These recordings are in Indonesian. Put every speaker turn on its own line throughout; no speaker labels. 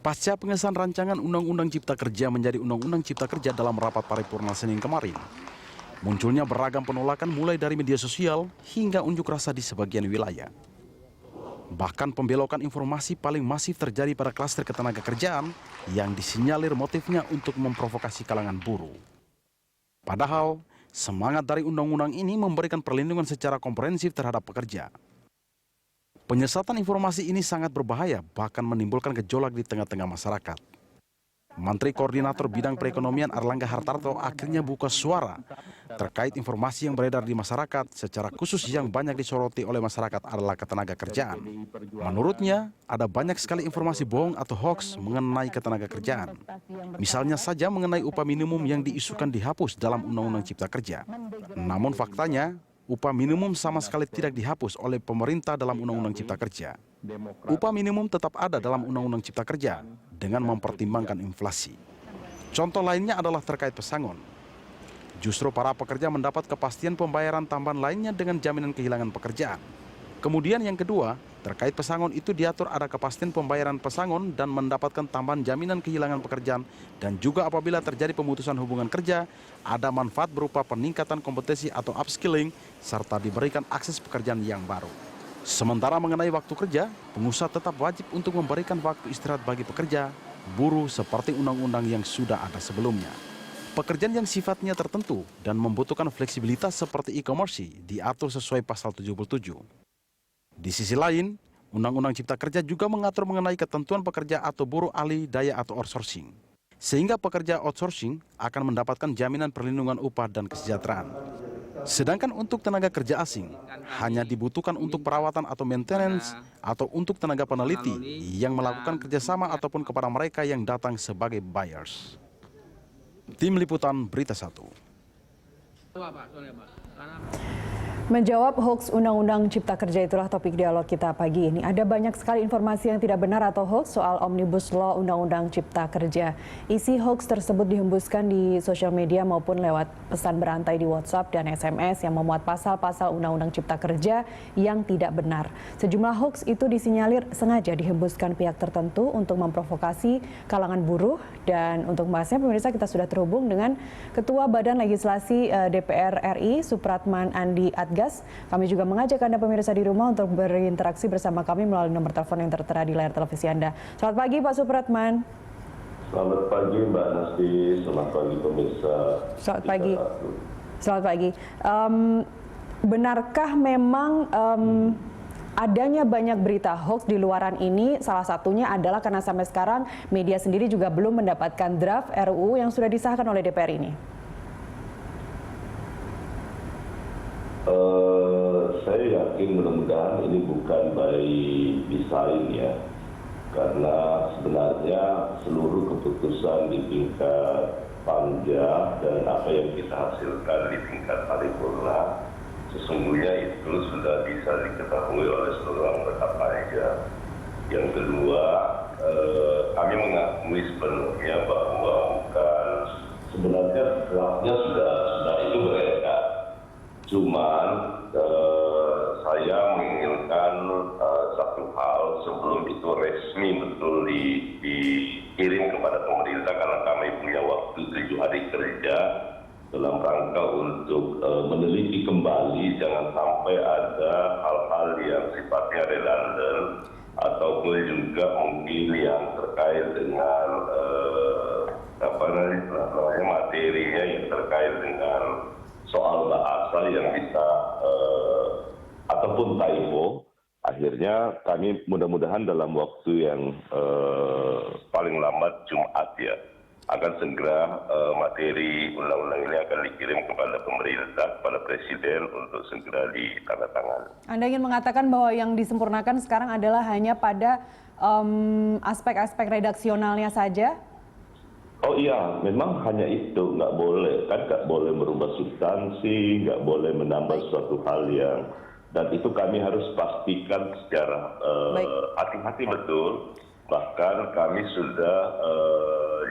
Pasca pengesahan rancangan Undang-Undang Cipta Kerja menjadi Undang-Undang Cipta Kerja dalam rapat paripurna Senin kemarin, munculnya beragam penolakan mulai dari media sosial hingga unjuk rasa di sebagian wilayah. Bahkan pembelokan informasi paling masif terjadi pada klaster ketenagakerjaan yang disinyalir motifnya untuk memprovokasi kalangan buruh. Padahal, semangat dari undang-undang ini memberikan perlindungan secara komprehensif terhadap pekerja. Penyesatan informasi ini sangat berbahaya, bahkan menimbulkan gejolak di tengah-tengah masyarakat. Menteri Koordinator Bidang Perekonomian Airlangga Hartarto akhirnya buka suara terkait informasi yang beredar di masyarakat, secara khusus yang banyak disoroti oleh masyarakat adalah ketenagakerjaan. Menurutnya, ada banyak sekali informasi bohong atau hoaks mengenai ketenagakerjaan. Misalnya saja mengenai upah minimum yang diisukan dihapus dalam Undang-Undang Cipta Kerja. Namun faktanya, upah minimum sama sekali tidak dihapus oleh pemerintah dalam Undang-Undang Cipta Kerja. Upah minimum tetap ada dalam Undang-Undang Cipta Kerja dengan mempertimbangkan inflasi. Contoh lainnya adalah terkait pesangon. Justru para pekerja mendapat kepastian pembayaran tambahan lainnya dengan jaminan kehilangan pekerjaan. Kemudian yang kedua, terkait pesangon itu diatur ada kepastian pembayaran pesangon dan mendapatkan tambahan jaminan kehilangan pekerjaan, dan juga apabila terjadi pemutusan hubungan kerja, ada manfaat berupa peningkatan kompetensi atau upskilling, serta diberikan akses pekerjaan yang baru. Sementara mengenai waktu kerja, pengusaha tetap wajib untuk memberikan waktu istirahat bagi pekerja, buruh seperti undang-undang yang sudah ada sebelumnya. Pekerjaan yang sifatnya tertentu dan membutuhkan fleksibilitas seperti e-commerce diatur sesuai pasal 77. Di sisi lain, Undang-Undang Cipta Kerja juga mengatur mengenai ketentuan pekerja atau buruh alih daya atau outsourcing. Sehingga pekerja outsourcing akan mendapatkan jaminan perlindungan upah dan kesejahteraan. Sedangkan untuk tenaga kerja asing, hanya dibutuhkan untuk perawatan atau maintenance atau untuk tenaga peneliti yang melakukan kerjasama ataupun kepada mereka yang datang sebagai buyers. Tim Liputan Berita 1.
Menjawab hoax Undang-Undang Cipta Kerja, itulah topik dialog kita pagi ini. Ada banyak sekali informasi yang tidak benar atau hoax soal Omnibus Law Undang-Undang Cipta Kerja. Isi hoax tersebut dihembuskan di sosial media maupun lewat pesan berantai di WhatsApp dan SMS yang memuat pasal-pasal Undang-Undang Cipta Kerja yang tidak benar. Sejumlah hoax itu disinyalir sengaja dihembuskan pihak tertentu untuk memprovokasi kalangan buruh. Dan untuk membahasnya, pemirsa, kita sudah terhubung dengan Ketua Badan Legislasi DPR RI, Supratman Andi Adgas. Kami juga mengajak Anda pemirsa di rumah untuk berinteraksi bersama kami melalui nomor telepon yang tertera di layar televisi Anda. Selamat pagi Pak Supratman.
Selamat pagi Mbak Nasti, selamat pagi pemirsa.
Selamat pagi. Selamat pagi. Benarkah memang adanya banyak berita hoax di luaran ini? Salah satunya adalah karena sampai sekarang media sendiri juga belum mendapatkan draft RUU yang sudah disahkan oleh DPR ini.
Saya yakin mudah-mudahan ini bukan by design ya, karena sebenarnya seluruh keputusan di tingkat panja dan apa yang kita hasilkan di tingkat paripurna sesungguhnya itu sudah bisa diketahui oleh seluruh anggota panja. Yang kedua, kami mengakui sepenuhnya bahwa bukan sebenarnya draftnya sudah itu beredar. Cuman saya menginginkan satu hal sebelum itu resmi betul dikirim kepada pemerintah, karena kami punya waktu 7 hari kerja dalam rangka untuk meneliti kembali, jangan sampai ada hal-hal yang sifatnya redundant ataupun juga mungkin yang terkait dengan materinya yang terkait dengan soal bahasa yang bisa ataupun typo. Akhirnya kami mudah-mudahan dalam waktu yang paling lambat Jumat ya akan segera materi undang-undang ini akan dikirim kepada pemerintah, kepada Presiden untuk segera ditandatangani.
Anda ingin mengatakan bahwa yang disempurnakan sekarang adalah hanya pada aspek-aspek redaksionalnya saja?
Oh iya, memang hanya itu, nggak boleh, kan nggak boleh merubah substansi, nggak boleh menambah suatu hal yang, dan itu kami harus pastikan secara hati-hati betul. Bahkan kami sudah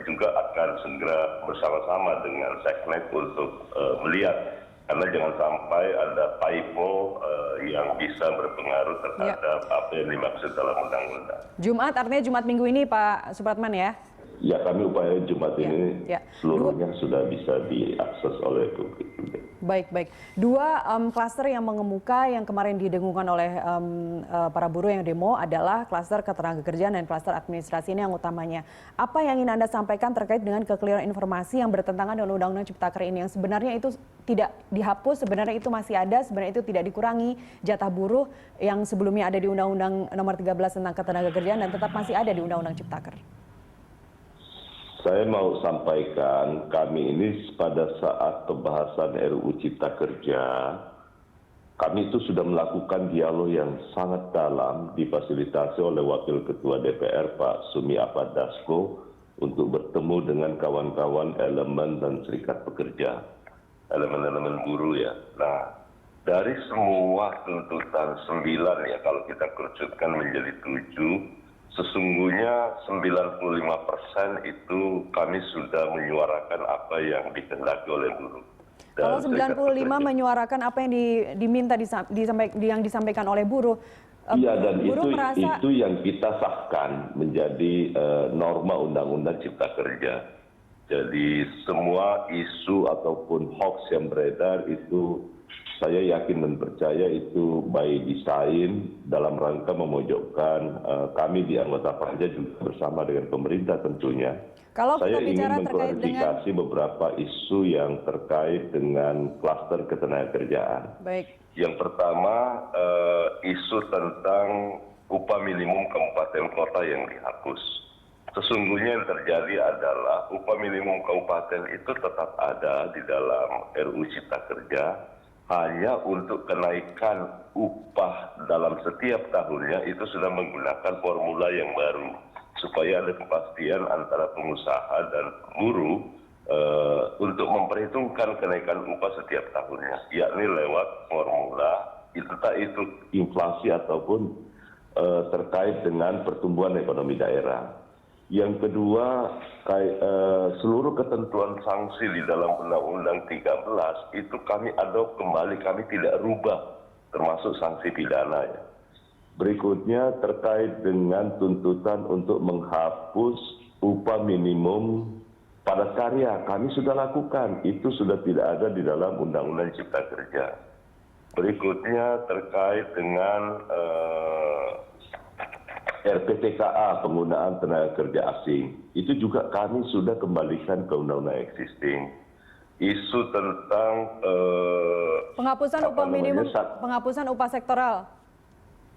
juga akan segera bersama-sama dengan Seknek untuk melihat Karena jangan sampai ada typo yang bisa berpengaruh terhadap apa yang dimaksud dalam undang-undang.
Jumat artinya Jumat minggu ini Pak Supratman ya?
Ya, kami upaya Jumat ini seluruhnya sudah bisa diakses oleh publik.
Baik. Dua klaster yang mengemuka yang kemarin didengungkan oleh para buruh yang demo adalah klaster ketenagakerjaan dan klaster administrasi, ini yang utamanya. Apa yang ingin Anda sampaikan terkait dengan kekeliruan informasi yang bertentangan dengan Undang-Undang Ciptaker ini, yang sebenarnya itu tidak dihapus, sebenarnya itu masih ada, sebenarnya itu tidak dikurangi jatah buruh yang sebelumnya ada di Undang-Undang Nomor 13 tentang Ketenagakerjaan dan tetap masih ada di Undang-Undang Ciptaker?
Saya mau sampaikan, kami ini pada saat pembahasan RUU Cipta Kerja, kami itu sudah melakukan dialog yang sangat dalam difasilitasi oleh Wakil Ketua DPR Pak Sumi Ahmad Dasko untuk bertemu dengan kawan-kawan elemen dan serikat pekerja, elemen-elemen buruh ya. Nah, dari semua tuntutan 9 ya, kalau kita kerucutkan menjadi 7, sesungguhnya 95% itu kami sudah menyuarakan apa yang dikehendaki oleh buruh.
Kalau 95 menyuarakan apa yang diminta yang disampaikan oleh buruh,
iya, dan
buruh
itu yang kita sahkan menjadi norma Undang-Undang Cipta Kerja. Jadi semua isu ataupun hoax yang beredar itu saya yakin dan percaya itu by design dalam rangka memojokkan kami di anggota panja juga bersama dengan pemerintah tentunya.
Kalau
saya
kita
ingin
bicara
mengklarifikasi beberapa isu yang terkait dengan klaster ketenagakerjaan.
Baik.
Yang pertama, isu tentang upah minimum kabupaten kota yang dihapus. Sesungguhnya yang terjadi adalah upah minimum kabupaten itu tetap ada di dalam RUU Cipta Kerja, hanya untuk kenaikan upah dalam setiap tahunnya itu sudah menggunakan formula yang baru supaya ada kepastian antara pengusaha dan buruh untuk memperhitungkan kenaikan upah setiap tahunnya, yakni lewat formula itu inflasi ataupun terkait dengan pertumbuhan ekonomi daerah. Yang kedua, seluruh ketentuan sanksi di dalam Undang-Undang 13 itu kami adopt kembali, kami tidak rubah, termasuk sanksi pidana ya. Berikutnya terkait dengan tuntutan untuk menghapus upah minimum padat karya, kami sudah lakukan, itu sudah tidak ada di dalam Undang-Undang Cipta Kerja. Berikutnya terkait dengan RPTKA, penggunaan tenaga kerja asing, itu juga kami sudah kembalikan ke undang-undang existing. Isu tentang
penghapusan upah minimum, penghapusan upah sektoral.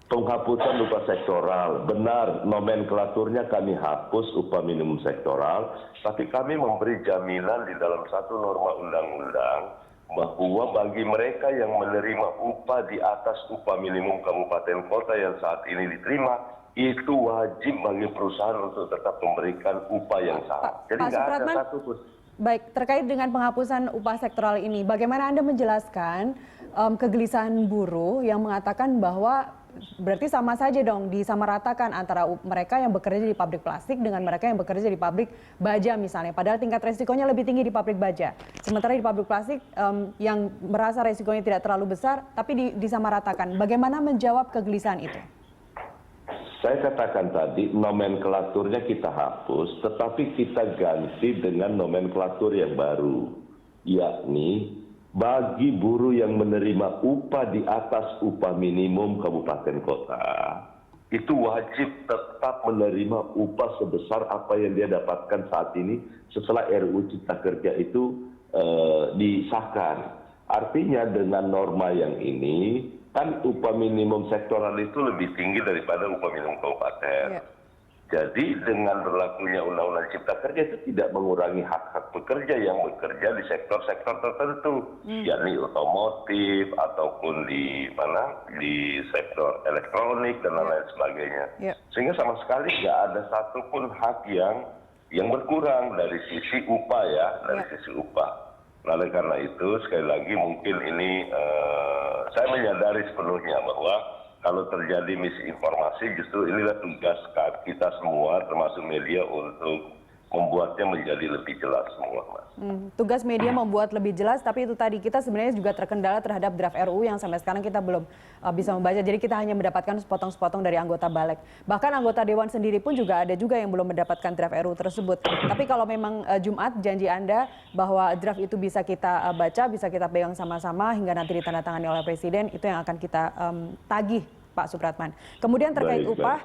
Penghapusan upah sektoral, benar nomenklaturnya kami hapus upah minimum sektoral, tapi kami memberi jaminan di dalam satu norma undang-undang bahwa bagi mereka yang menerima upah di atas upah minimum kabupaten kota yang saat ini diterima, itu wajib bagi perusahaan untuk tetap memberikan upah yang sama. Jadi nggak ada satu pun.
Baik, terkait dengan penghapusan upah sektoral ini, bagaimana Anda menjelaskan kegelisahan buruh yang mengatakan bahwa berarti sama saja dong disamaratakan antara mereka yang bekerja di pabrik plastik dengan mereka yang bekerja di pabrik baja misalnya. Padahal tingkat resikonya lebih tinggi di pabrik baja. Sementara di pabrik plastik yang merasa resikonya tidak terlalu besar tapi disamaratakan. Bagaimana menjawab kegelisahan itu?
Saya katakan tadi nomenklaturnya kita hapus, tetapi kita ganti dengan nomenklatur yang baru, yakni bagi buruh yang menerima upah di atas upah minimum kabupaten kota, itu wajib tetap menerima upah sebesar apa yang dia dapatkan saat ini setelah RUU Cipta Kerja itu disahkan. Artinya dengan norma yang ini, kan upah minimum sektoral itu lebih tinggi daripada upah minimum kabupaten. Jadi dengan berlakunya Undang-Undang Cipta Kerja itu tidak mengurangi hak-hak pekerja yang bekerja di sektor-sektor tertentu, yakni otomotif ataupun di sektor elektronik dan lain sebagainya. Sehingga sama sekali nggak ada satupun hak yang berkurang dari sisi upah ya, dari sisi upah. Nah, oleh karena itu sekali lagi mungkin ini saya menyadari sepenuhnya bahwa kalau terjadi misinformasi justru inilah tugas kita semua termasuk media untuk membuatnya menjadi lebih jelas semua, Mas.
Tugas media membuat lebih jelas, tapi itu tadi kita sebenarnya juga terkendala terhadap draft RUU yang sampai sekarang kita belum bisa membaca. Jadi kita hanya mendapatkan sepotong-sepotong dari anggota balik. Bahkan anggota Dewan sendiri pun juga ada juga yang belum mendapatkan draft RUU tersebut. Tapi kalau memang Jumat janji Anda bahwa draft itu bisa kita baca, bisa kita pegang sama-sama hingga nanti ditandatangani oleh Presiden, itu yang akan kita tagih, Pak Supratman. Kemudian terkait upah,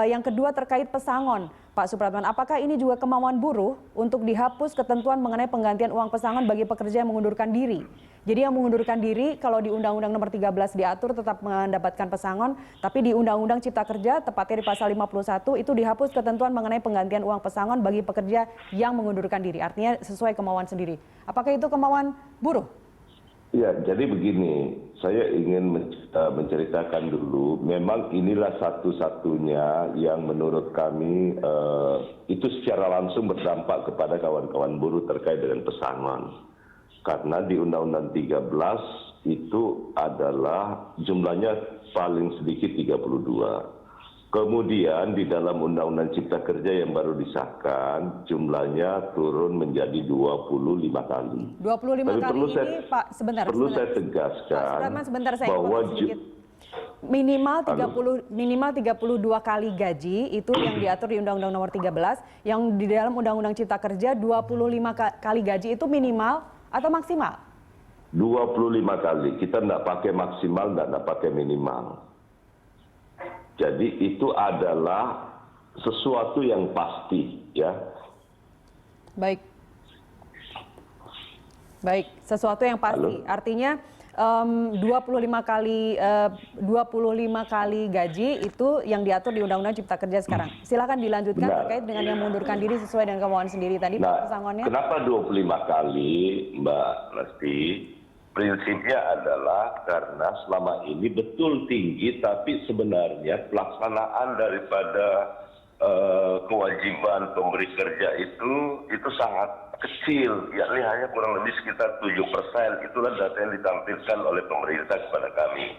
yang kedua terkait pesangon. Pak Supratman, apakah ini juga kemauan buruh untuk dihapus ketentuan mengenai penggantian uang pesangon bagi pekerja yang mengundurkan diri? Jadi yang mengundurkan diri kalau di Undang-Undang Nomor 13 diatur tetap mendapatkan pesangon, tapi di Undang-Undang Cipta Kerja, tepatnya di pasal 51, itu dihapus ketentuan mengenai penggantian uang pesangon bagi pekerja yang mengundurkan diri. Artinya sesuai kemauan sendiri. Apakah itu kemauan buruh?
Ya, jadi begini, saya ingin menceritakan dulu, memang inilah satu-satunya yang menurut kami itu secara langsung berdampak kepada kawan-kawan buruh terkait dengan pesangon. Karena di Undang-Undang 13 itu adalah jumlahnya paling sedikit 32. Kemudian di dalam Undang-Undang Cipta Kerja yang baru disahkan, jumlahnya turun menjadi 25 kali.
25
Tapi
kali ini, Pak, sebentar.
Saya tegaskan
Pak Supratman, saya
bahwa
sedikit. Minimal 32 kali gaji itu yang diatur di Undang-Undang Nomor 13, yang di dalam Undang-Undang Cipta Kerja 25 kali gaji itu minimal atau maksimal?
25 kali. Kita nggak pakai maksimal, nggak pakai minimal. Jadi itu adalah sesuatu yang pasti, ya.
Baik, sesuatu yang pasti.
Halo?
Artinya 25 kali gaji itu yang diatur di Undang-Undang Cipta Kerja sekarang. Silakan dilanjutkan terkait dengan yang mengundurkan diri sesuai dengan kemauan sendiri tadi, Pak, pesangonnya.
Kenapa 25 kali, Mbak Lesti? Prinsipnya adalah karena selama ini betul tinggi, tapi sebenarnya pelaksanaan daripada kewajiban pemberi kerja itu sangat kecil, yakni hanya kurang lebih sekitar 7%. Itulah data yang ditampilkan oleh pemerintah kepada kami.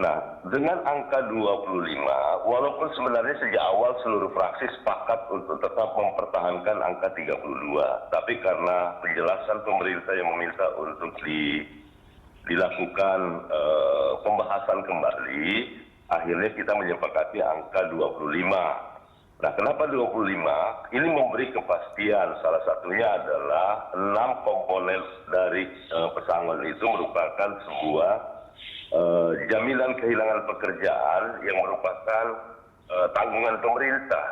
Nah, dengan angka 25, walaupun sebenarnya sejak awal seluruh fraksi sepakat untuk tetap mempertahankan angka 32, tapi karena penjelasan pemerintah yang meminta untuk dilakukan pembahasan kembali, akhirnya kita menyepakati angka 25. Nah, kenapa 25? Ini memberi kepastian. Salah satunya adalah 6 komponen dari pesangon itu merupakan sebuah jaminan kehilangan pekerjaan yang merupakan tanggungan pemerintah.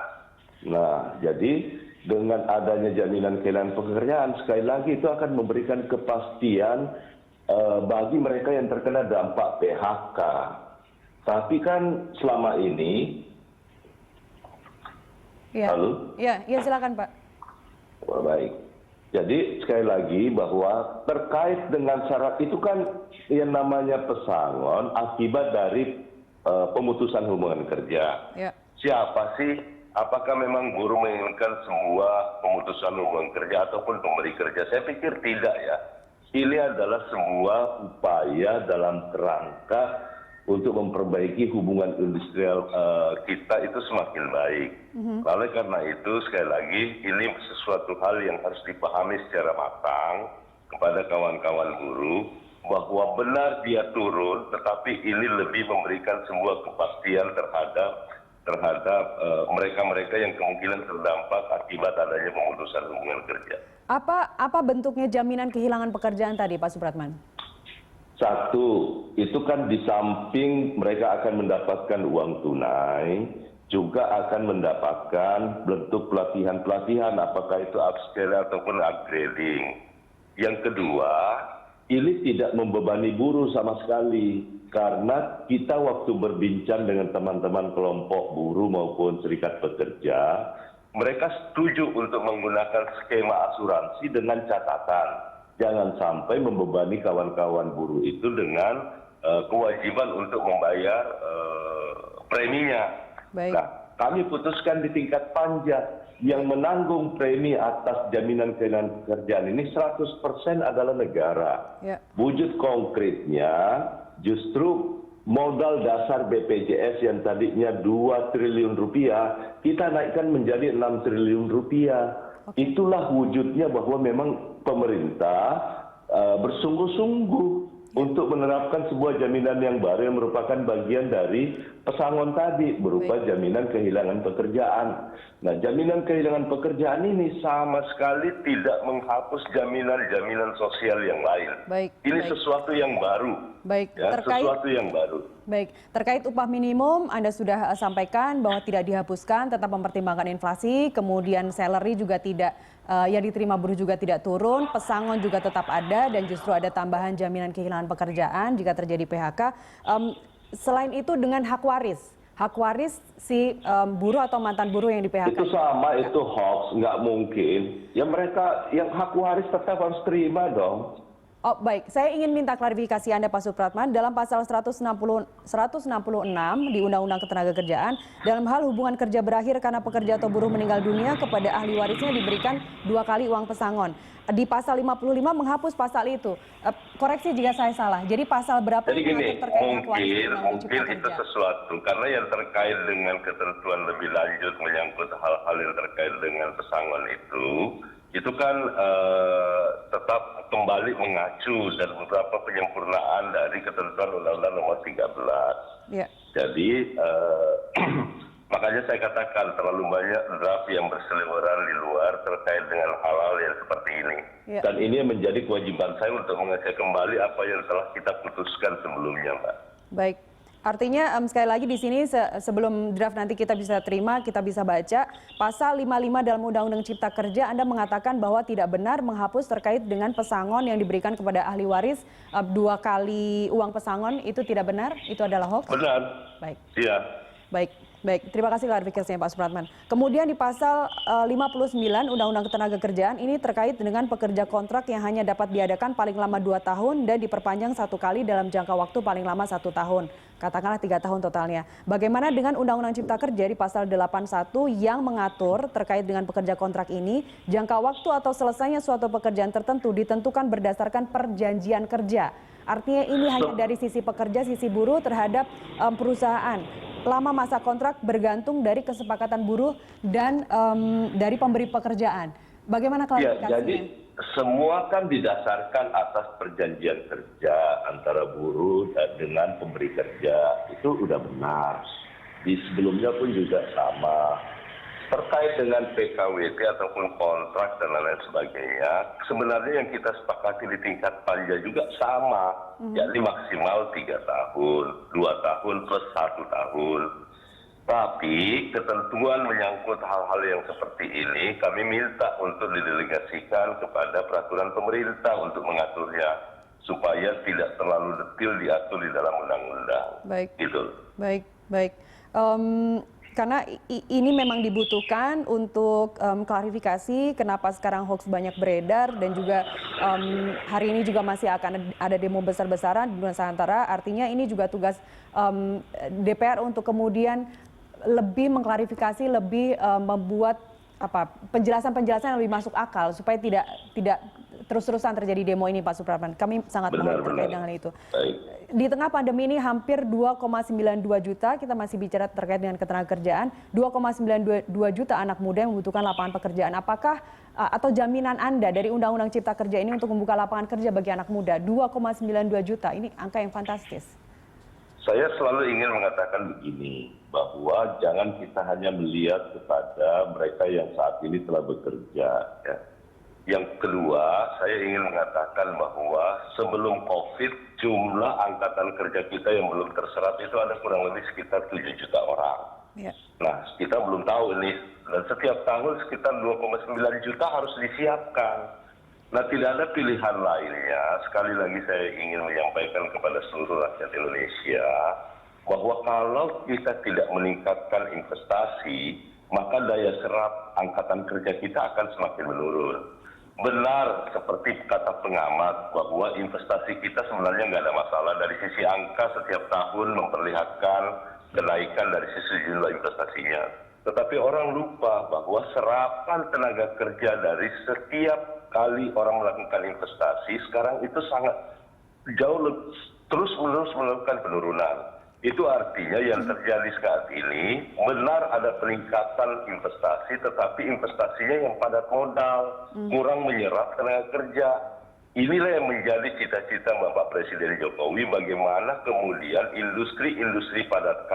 Nah, jadi dengan adanya jaminan kehilangan pekerjaan, sekali lagi itu akan memberikan kepastian bagi mereka yang terkena dampak PHK. Tapi kan selama ini, halo?
Ya, silakan, Pak.
Baik. Jadi sekali lagi bahwa terkait dengan syarat itu kan yang namanya pesangon akibat dari pemutusan hubungan kerja.
Ya.
Siapa sih? Apakah memang buruh menginginkan sebuah pemutusan hubungan kerja ataupun pemberi kerja? Saya pikir tidak, ya. Ini adalah sebuah upaya dalam kerangka untuk memperbaiki hubungan industrial kita itu semakin baik. Oleh karena itu, sekali lagi, ini sesuatu hal yang harus dipahami secara matang kepada kawan-kawan buruh, bahwa benar dia turun, tetapi ini lebih memberikan sebuah kepastian terhadap mereka-mereka yang kemungkinan terdampak akibat adanya pemutusan hubungan kerja.
Apa bentuknya jaminan kehilangan pekerjaan tadi, Pak Supratman?
Satu, itu kan di samping mereka akan mendapatkan uang tunai, juga akan mendapatkan bentuk pelatihan-pelatihan, apakah itu upskill ataupun upgrading. Yang kedua, ini tidak membebani buruh sama sekali, karena kita waktu berbincang dengan teman-teman kelompok buruh maupun serikat pekerja, mereka setuju untuk menggunakan skema asuransi dengan catatan jangan sampai membebani kawan-kawan buruh itu dengan kewajiban untuk membayar preminya.
Baik.
Nah, kami putuskan di tingkat panja yang menanggung premi atas jaminan kehilangan pekerjaan ini 100% adalah negara.
Ya.
Wujud konkretnya justru modal dasar BPJS yang tadinya 2 triliun rupiah, kita naikkan menjadi 6 triliun rupiah. Itulah wujudnya bahwa memang pemerintah bersungguh-sungguh untuk menerapkan sebuah jaminan yang baru yang merupakan bagian dari pesangon tadi berupa jaminan kehilangan pekerjaan. Nah, jaminan kehilangan pekerjaan ini sama sekali tidak menghapus jaminan-jaminan sosial yang lain. Ini sesuatu yang baru. Sesuatu yang baru.
Baik, terkait upah minimum Anda sudah sampaikan bahwa tidak dihapuskan, tetap mempertimbangkan inflasi, kemudian salary juga tidak yang diterima buruh juga tidak turun, pesangon juga tetap ada dan justru ada tambahan jaminan kehilangan pekerjaan jika terjadi PHK. Selain itu dengan hak waris si buruh atau mantan buruh yang di PHK.
Itu sama, itu hoax, nggak mungkin. Ya mereka yang hak waris tetap harus terima dong.
Oh baik, saya ingin minta klarifikasi Anda Pak Supratman. Dalam pasal 166 di Undang-Undang Ketenagakerjaan, dalam hal hubungan kerja berakhir karena pekerja atau buruh meninggal dunia, kepada ahli warisnya diberikan 2 kali uang pesangon. Di pasal 55 menghapus pasal itu. Koreksi jika saya salah. Jadi pasal berapa
Jadi gini,
terkait hak waris
mungkin itu sesuatu karena yang terkait dengan ketentuan lebih lanjut menyangkut hal-hal yang terkait dengan pesangon itu kan tetap kembali mengacu dan beberapa penyempurnaan dari ketentuan Undang-Undang Nomor 13. Jadi makanya saya katakan terlalu banyak draft yang berseliweran di luar terkait dengan hal-hal yang seperti ini. Dan ini menjadi kewajiban saya untuk mengecek kembali apa yang telah kita putuskan sebelumnya, Mbak.
Baik. Artinya sekali lagi di sini sebelum draft nanti kita bisa terima, kita bisa baca pasal 55 dalam Undang-Undang Cipta Kerja. Anda mengatakan bahwa tidak benar menghapus terkait dengan pesangon yang diberikan kepada ahli waris 2 kali uang pesangon, itu tidak benar, itu adalah hoax.
Benar.
Baik.
Iya.
Baik, terima kasih klarifikasinya Pak Supratman. Kemudian di pasal 59 Undang-Undang Ketenagakerjaan ini terkait dengan pekerja kontrak yang hanya dapat diadakan paling lama 2 tahun dan diperpanjang 1 kali dalam jangka waktu paling lama 1 tahun. Katakanlah 3 tahun totalnya. Bagaimana dengan Undang-Undang Cipta Kerja di pasal 81 yang mengatur terkait dengan pekerja kontrak ini, jangka waktu atau selesainya suatu pekerjaan tertentu ditentukan berdasarkan perjanjian kerja. Artinya ini hanya dari sisi pekerja, sisi buruh terhadap perusahaan. Lama masa kontrak bergantung dari kesepakatan buruh dan dari pemberi pekerjaan. Bagaimana klarifikasinya?
Jadi semua kan didasarkan atas perjanjian kerja antara buruh dan dengan pemberi kerja. Itu udah benar. Di sebelumnya pun juga sama. Terkait dengan PKWT ataupun kontrak dan lain-lain sebagainya, sebenarnya yang kita sepakati di tingkat panja juga sama, yakni maksimal 3 tahun, 2 tahun plus 1 tahun. Tapi ketentuan menyangkut hal-hal yang seperti ini kami minta untuk didelegasikan kepada peraturan pemerintah untuk mengaturnya, supaya tidak terlalu detail diatur di dalam undang-undang.
Baik.
Gitu.
Baik. Karena ini memang dibutuhkan untuk klarifikasi kenapa sekarang hoax banyak beredar dan juga hari ini juga masih akan ada demo besar-besaran di Nusantara. Artinya ini juga tugas DPR untuk kemudian lebih mengklarifikasi, lebih membuat penjelasan-penjelasan yang lebih masuk akal supaya tidak terus-terusan terjadi demo ini, Pak Supratman. Kami sangat mohon terkait dengan itu. Di tengah pandemi ini hampir 2,92 juta, kita masih bicara terkait dengan ketenagakerjaan, 2,92 juta anak muda yang membutuhkan lapangan pekerjaan. Apakah atau jaminan Anda dari Undang-Undang Cipta Kerja ini untuk membuka lapangan kerja bagi anak muda? 2,92 juta, ini angka yang fantastis.
Saya selalu ingin mengatakan begini, bahwa jangan kita hanya melihat kepada mereka yang saat ini telah bekerja. Ya. Yang kedua, saya ingin mengatakan bahwa sebelum COVID, jumlah angkatan kerja kita yang belum terserap itu ada kurang lebih sekitar 7 juta orang. Nah, kita belum tahu ini. Dan setiap tahun sekitar 2,9 juta harus disiapkan. Nah, tidak ada pilihan lainnya. Sekali lagi saya ingin menyampaikan kepada seluruh rakyat Indonesia, bahwa kalau kita tidak meningkatkan investasi, maka daya serap angkatan kerja kita akan semakin menurun. Benar seperti kata pengamat bahwa investasi kita sebenarnya nggak ada masalah. Dari sisi angka setiap tahun memperlihatkan kenaikan dari sisi jumlah investasinya. Tetapi orang lupa bahwa serapan tenaga kerja dari setiap kali orang melakukan investasi sekarang itu sangat jauh terus-menerus melakukan penurunan. Itu artinya yang terjadi saat ini benar ada peningkatan investasi, tetapi investasinya yang padat modal, kurang menyerap tenaga kerja. Inilah yang menjadi cita-cita Bapak Presiden Jokowi, bagaimana kemudian industri-industri padat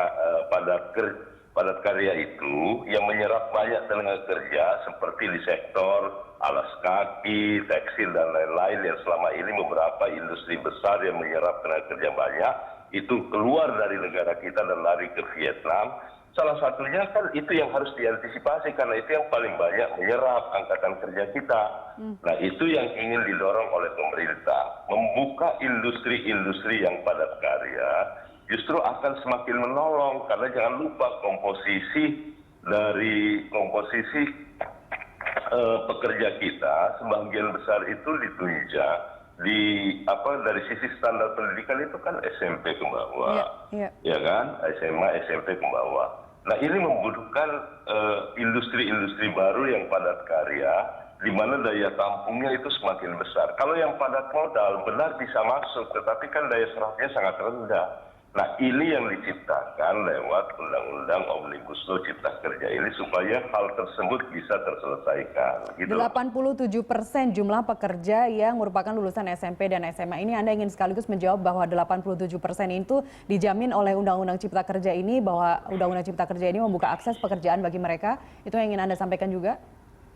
karya itu yang menyerap banyak tenaga kerja seperti di sektor alas kaki, tekstil dan lain-lain yang selama ini beberapa industri besar yang menyerap tenaga kerja banyak itu keluar dari negara kita dan lari ke Vietnam. Salah satunya kan itu yang harus diantisipasi karena itu yang paling banyak menyerap angkatan kerja kita. Nah itu yang ingin didorong oleh pemerintah. Membuka industri-industri yang padat karya justru akan semakin menolong karena jangan lupa komposisi pekerja kita sebagian besar itu ditunjang dari sisi standar pendidikan itu kan SMP ke bawah, ya kan, SMA, SMP ke bawah. Nah ini membutuhkan industri-industri baru yang padat karya, di mana daya tampungnya itu semakin besar. Kalau yang padat modal benar bisa masuk, tetapi kan daya serapnya sangat rendah. Nah ini yang diciptakan lewat Undang-Undang Omnibus Law Cipta Kerja ini supaya hal tersebut bisa terselesaikan. Gitu.
87% jumlah pekerja yang merupakan lulusan SMP dan SMA ini Anda ingin sekaligus menjawab bahwa 87% itu dijamin oleh Undang-Undang Cipta Kerja ini, bahwa Undang-Undang Cipta Kerja ini membuka akses pekerjaan bagi mereka. Itu yang ingin Anda sampaikan juga?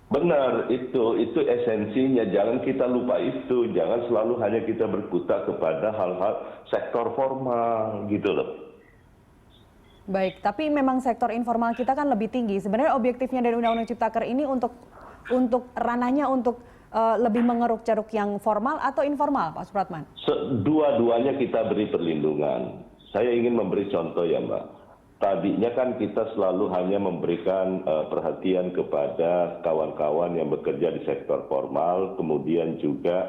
Benar, itu esensinya. Jangan kita lupa itu. Jangan selalu hanya kita berkutat kepada hal-hal sektor formal gitu loh.
Baik, tapi memang sektor informal kita kan lebih tinggi. Sebenarnya objektifnya dari Undang-Undang Ciptaker ini untuk ranahnya untuk lebih mengeruk-ceruk yang formal atau informal, Pak Supratman?
Dua-duanya kita beri perlindungan. Saya ingin memberi contoh ya Mbak. Tadinya kan kita selalu hanya memberikan perhatian kepada kawan-kawan yang bekerja di sektor formal, kemudian juga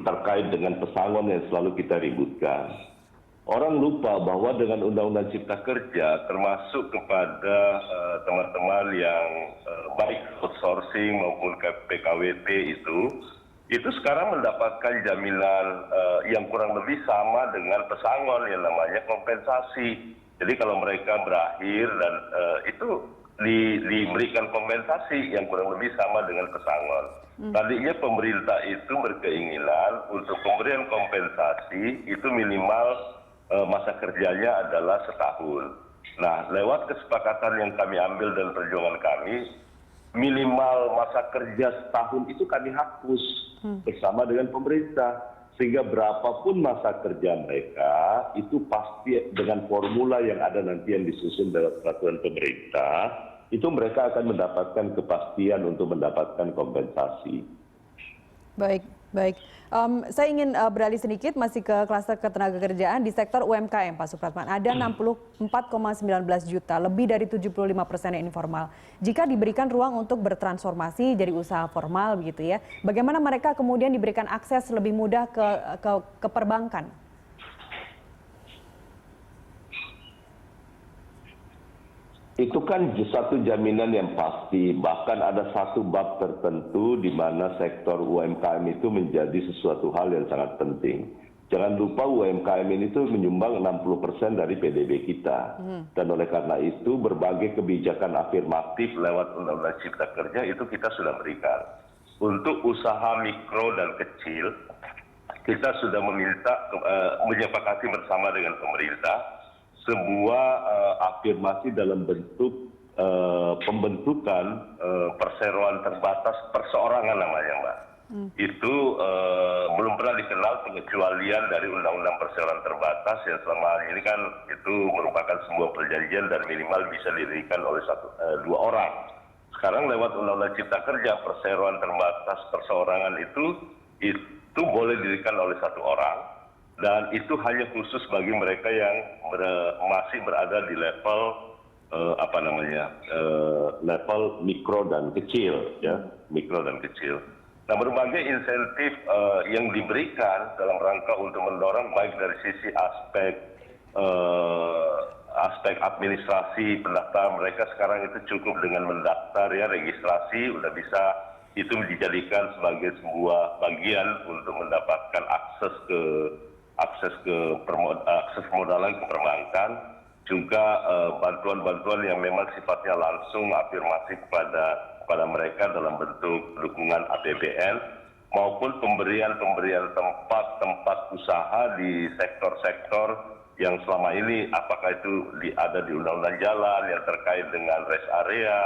terkait dengan pesangon yang selalu kita ributkan. Orang lupa bahwa dengan Undang-Undang Cipta Kerja, termasuk kepada teman-teman yang baik outsourcing maupun PKWT itu sekarang mendapatkan jaminan yang kurang lebih sama dengan pesangon yang namanya kompensasi. Jadi kalau mereka berakhir dan itu diberikan kompensasi yang kurang lebih sama dengan pesangon. Tadinya pemerintah itu berkeinginan untuk pemberian kompensasi itu minimal masa kerjanya adalah setahun. Nah, lewat kesepakatan yang kami ambil dan perjuangan kami, minimal masa kerja setahun itu kami hapus bersama dengan pemerintah, sehingga berapapun masa kerja mereka itu pasti dengan formula yang ada nanti yang disusun dalam peraturan pemerintah, itu mereka akan mendapatkan kepastian untuk mendapatkan kompensasi.
Baik. Saya ingin beralih sedikit masih ke klaster ketenagakerjaan di sektor UMKM, Pak Supratman. Ada 64,19 juta, lebih dari 75% yang informal. Jika diberikan ruang untuk bertransformasi jadi usaha formal begitu ya, bagaimana mereka kemudian diberikan akses lebih mudah ke perbankan?
Itu kan satu jaminan yang pasti, bahkan ada satu bab tertentu di mana sektor UMKM itu menjadi sesuatu hal yang sangat penting. Jangan lupa UMKM ini tuh menyumbang 60% dari PDB kita. Dan oleh karena itu berbagai kebijakan afirmatif lewat Undang-Undang Cipta Kerja itu kita sudah berikan. Untuk usaha mikro dan kecil, kita sudah menyepakati bersama dengan pemerintah sebuah afirmasi dalam bentuk pembentukan perseroan terbatas perseorangan namanya Mbak. Itu belum pernah dikenal pengecualian dari Undang-Undang Perseroan Terbatas yang selama ini kan itu merupakan sebuah perjanjian dan minimal bisa didirikan oleh dua orang. Sekarang lewat Undang-Undang Cipta Kerja perseroan terbatas perseorangan itu boleh didirikan oleh satu orang. Dan itu hanya khusus bagi mereka yang masih berada di level level mikro dan kecil, ya, mikro dan kecil. Nah, berbagai insentif yang diberikan dalam rangka untuk mendorong baik dari sisi aspek administrasi pendaftaran mereka sekarang itu cukup dengan mendaftar ya, registrasi udah bisa itu dijadikan sebagai sebuah bagian untuk mendapatkan akses ke akses permodalan ke perbankan, juga bantuan-bantuan yang memang sifatnya langsung afirmatif kepada mereka dalam bentuk dukungan APBN maupun pemberian tempat usaha di sektor-sektor yang selama ini apakah itu ada di undang-undang jalan yang terkait dengan rest area,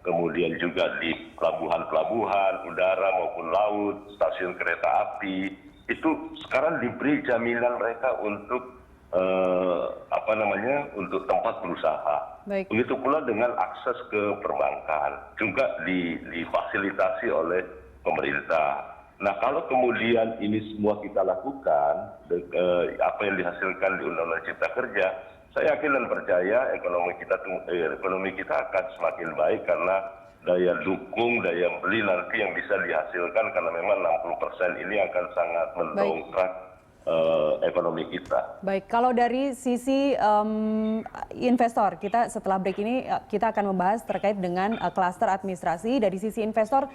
kemudian juga di pelabuhan-pelabuhan udara maupun laut, stasiun kereta api, itu sekarang diberi jaminan mereka untuk untuk tempat berusaha.
Baik.
Begitu pula dengan akses ke perbankan juga difasilitasi oleh pemerintah. Nah, kalau kemudian ini semua kita lakukan, apa yang dihasilkan di Undang-Undang Cipta Kerja, saya yakin dan percaya ekonomi kita akan semakin baik karena daya dukung, daya beli nanti yang bisa dihasilkan karena memang 60% ini akan sangat mendongkrak ekonomi kita.
Baik, kalau dari sisi investor, kita setelah break ini kita akan membahas terkait dengan klaster administrasi. Dari sisi investor,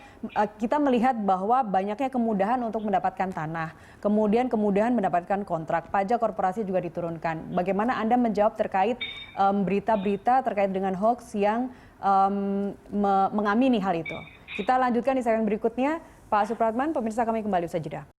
kita melihat bahwa banyaknya kemudahan untuk mendapatkan tanah, kemudian kemudahan mendapatkan kontrak, pajak korporasi juga diturunkan. Bagaimana Anda menjawab terkait berita-berita terkait dengan hoax yang mengamini hal itu? Kita lanjutkan di segmen berikutnya. Pak Supratman, pemirsa kami kembali usai jeda.